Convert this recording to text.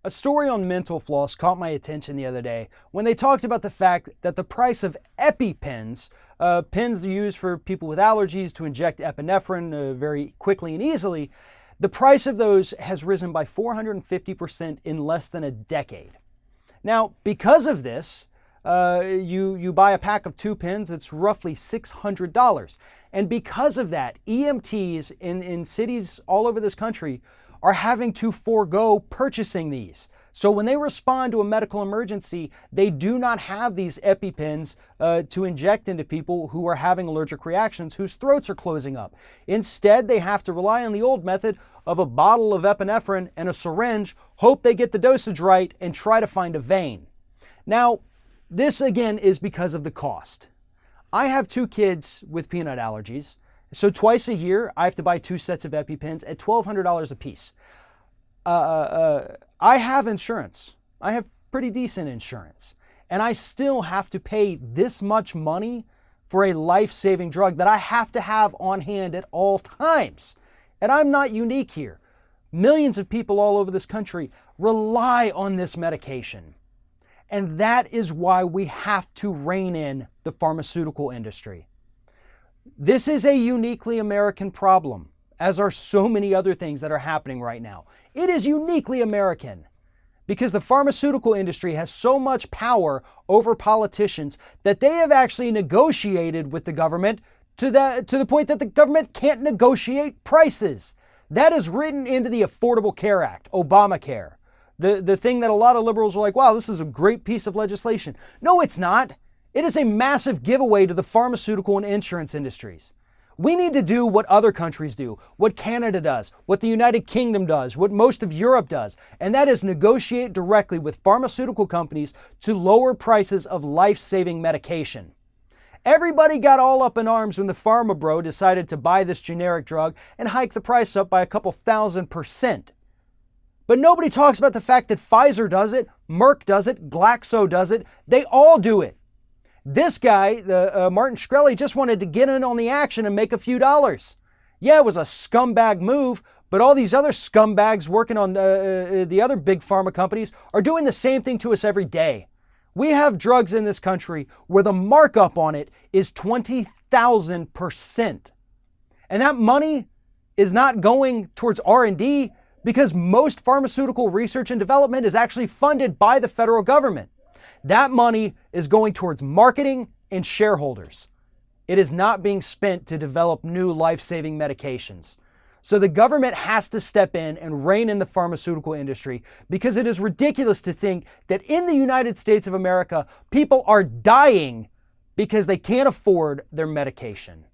A story on Mental Floss caught my attention the other day when they talked about the fact that the price of EpiPens, pens used for people with allergies to inject epinephrine very quickly and easily, the price of those has risen by 450% in less than a decade. Now, because of this, you buy a pack of 2 pens, it's roughly $600. And because of that, EMTs in cities all over this country are having to forego purchasing these. So when they respond to a medical emergency, they do not have these EpiPens to inject into people who are having allergic reactions, whose throats are closing up. Instead, they have to rely on the old method of a bottle of epinephrine and a syringe, hope they get the dosage right, and try to find a vein. Now, this again is because of the cost. I have 2 kids with peanut allergies. So twice a year, I have to buy 2 sets of EpiPens at $1,200 a piece. I have insurance. I have pretty decent insurance. And I still have to pay this much money for a life-saving drug that I have to have on hand at all times. And I'm not unique here. Millions of people all over this country rely on this medication. And that is why we have to rein in the pharmaceutical industry. This is a uniquely American problem, as are so many other things that are happening right now. It is uniquely American because the pharmaceutical industry has so much power over politicians that they have actually negotiated with the government to the point that the government can't negotiate prices. That is written into the Affordable Care Act, Obamacare. The thing that a lot of liberals are like, wow, this is a great piece of legislation. No, it's not. It is a massive giveaway to the pharmaceutical and insurance industries. We need to do what other countries do, what Canada does, what the United Kingdom does, what most of Europe does, and that is negotiate directly with pharmaceutical companies to lower prices of life-saving medication. Everybody got all up in arms when the pharma bro decided to buy this generic drug and hike the price up by a couple $1,000%. But nobody talks about the fact that Pfizer does it, Merck does it, Glaxo does it, they all do it. This guy, Martin Shkreli, just wanted to get in on the action and make a few dollars. Yeah, it was a scumbag move, but all these other scumbags working on the other big pharma companies are doing the same thing to us every day. We have drugs in this country where the markup on it is 20,000%. And that money is not going towards R&D because most pharmaceutical research and development is actually funded by the federal government. That money is going towards marketing and shareholders. It is not being spent to develop new life-saving medications. So the government has to step in and rein in the pharmaceutical industry because it is ridiculous to think that in the United States of America, people are dying because they can't afford their medication.